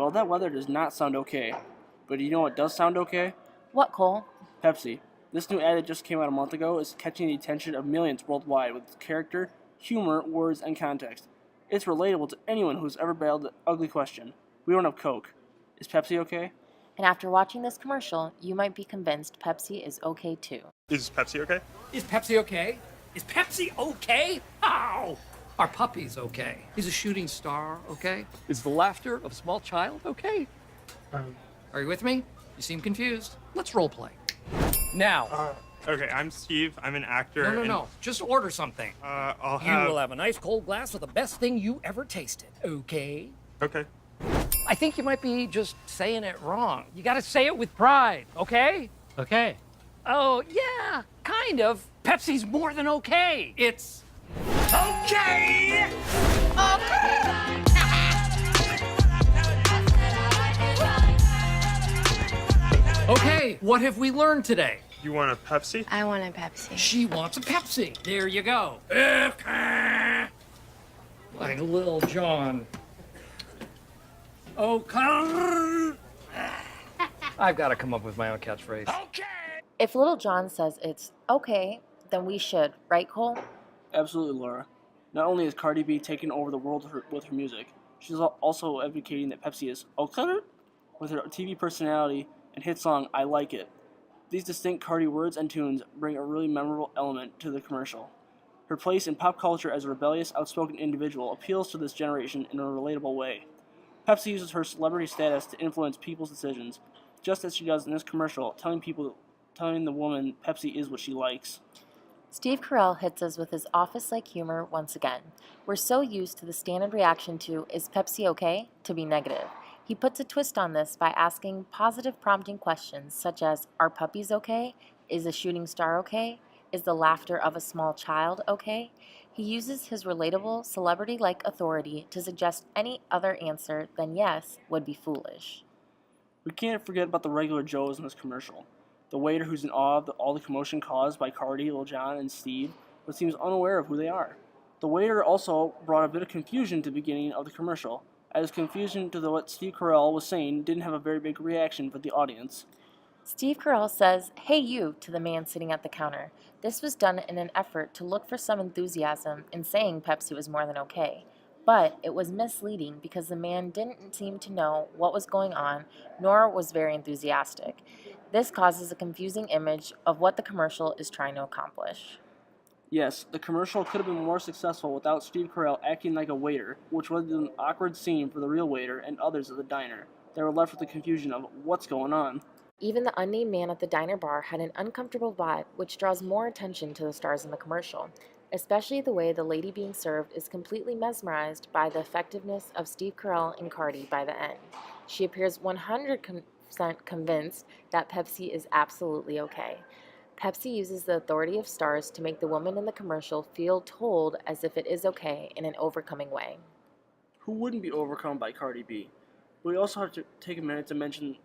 Well, that weather does not sound okay. But you know what does sound okay? What, Cole? Pepsi. This new ad that just came out a month ago is catching the attention of millions worldwide with its character, humor, words, and context. It's relatable to anyone who's ever battled the ugly question. We don't have Coke. Is Pepsi okay? And after watching this commercial, you might be convinced Pepsi is okay too. Is Pepsi okay? Is Pepsi okay? Is Pepsi okay? How? Our puppy's okay. Is a shooting star okay? Is the laughter of a small child okay? Are you with me? You seem confused. Let's role play. Now. Okay, I'm Steve. I'm an actor. No. Just order something. I'll You have... will have a nice cold glass of the best thing you ever tasted. Okay? Okay. I think you might be just saying it wrong. You gotta say it with pride, okay? Okay. Oh, yeah, kind of. Pepsi's more than okay. It's okay! Okay, what have we learned today? You want a Pepsi? I want a Pepsi. She wants a Pepsi. There you go. Okay. Like Lil Jon. Okay. I've got to come up with my own catchphrase. Okay. If Little John says it's okay, then we should, right, Cole? Absolutely, Laura. Not only is Cardi B taking over the world with her music, she's also advocating that Pepsi is okay with her TV personality and hit song I Like It. These distinct Cardi words and tunes bring a really memorable element to the commercial. Her place in pop culture as a rebellious, outspoken individual appeals to this generation in a relatable way. Pepsi uses her celebrity status to influence people's decisions, just as she does in this commercial, telling the woman Pepsi is what she likes. Steve Carell hits us with his office-like humor once again. We're so used to the standard reaction to, is Pepsi okay, to be negative. He puts a twist on this by asking positive prompting questions such as, are puppies okay? Is a shooting star okay? Is the laughter of a small child okay? He uses his relatable, celebrity-like authority to suggest any other answer than yes would be foolish. We can't forget about the regular Joes in this commercial. The waiter who's in awe of all the commotion caused by Cardi, Lil Jon, and Steve, but seems unaware of who they are. The waiter also brought a bit of confusion to the beginning of the commercial, as confusion to what Steve Carell was saying didn't have a very big reaction for the audience. Steve Carell says, hey you, to the man sitting at the counter. This was done in an effort to look for some enthusiasm in saying Pepsi was more than okay. But it was misleading because the man didn't seem to know what was going on, nor was very enthusiastic. This causes a confusing image of what the commercial is trying to accomplish. Yes, the commercial could have been more successful without Steve Carell acting like a waiter, which was an awkward scene for the real waiter and others at the diner. They were left with the confusion of what's going on. Even the unnamed man at the diner bar had an uncomfortable vibe, which draws more attention to the stars in the commercial, especially the way the lady being served is completely mesmerized by the effectiveness of Steve Carell and Cardi by the end. She appears 100% convinced that Pepsi is absolutely okay. Pepsi uses the authority of stars to make the woman in the commercial feel told as if it is okay in an overcoming way. Who wouldn't be overcome by Cardi B? But we also have to take a minute to mention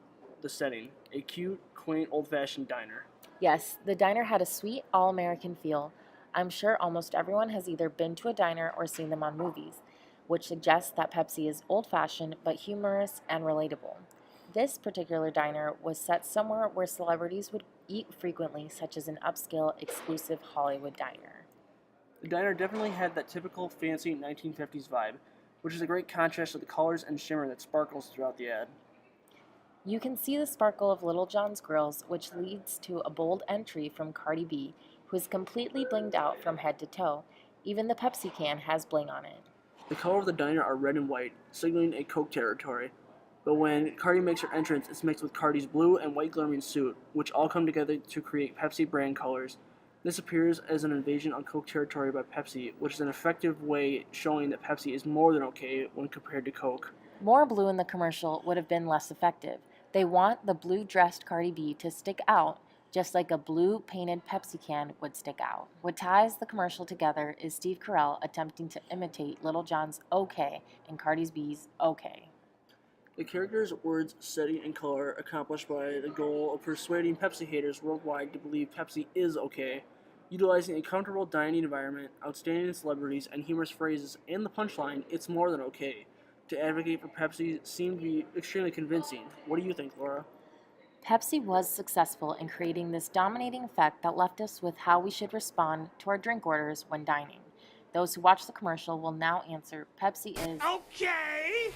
the setting, a cute, quaint, old-fashioned diner. Yes, the diner had a sweet, all-American feel. I'm sure almost everyone has either been to a diner or seen them on movies, which suggests that Pepsi is old-fashioned but humorous and relatable. This particular diner was set somewhere where celebrities would eat frequently, such as an upscale, exclusive Hollywood diner. The diner definitely had that typical fancy 1950s vibe, which is a great contrast to the colors and shimmer that sparkles throughout the ad. You can see the sparkle of Little John's grills, which leads to a bold entry from Cardi B, who is completely blinged out from head to toe. Even the Pepsi can has bling on it. The color of the diner are red and white, signaling a Coke territory. But when Cardi makes her entrance, it's mixed with Cardi's blue and white glimmering suit, which all come together to create Pepsi brand colors. This appears as an invasion on Coke territory by Pepsi, which is an effective way showing that Pepsi is more than okay when compared to Coke. More blue in the commercial would have been less effective. They want the blue-dressed Cardi B to stick out, just like a blue-painted Pepsi can would stick out. What ties the commercial together is Steve Carell attempting to imitate Little John's okay and Cardi B's okay. The character's words, setting, and color accomplished by the goal of persuading Pepsi haters worldwide to believe Pepsi is okay, utilizing a comfortable dining environment, outstanding celebrities, and humorous phrases, and the punchline, it's more than okay, to advocate for Pepsi seemed to be extremely convincing. What do you think, Laura? Pepsi was successful in creating this dominating effect that left us with how we should respond to our drink orders when dining. Those who watch the commercial will now answer Pepsi is Okay.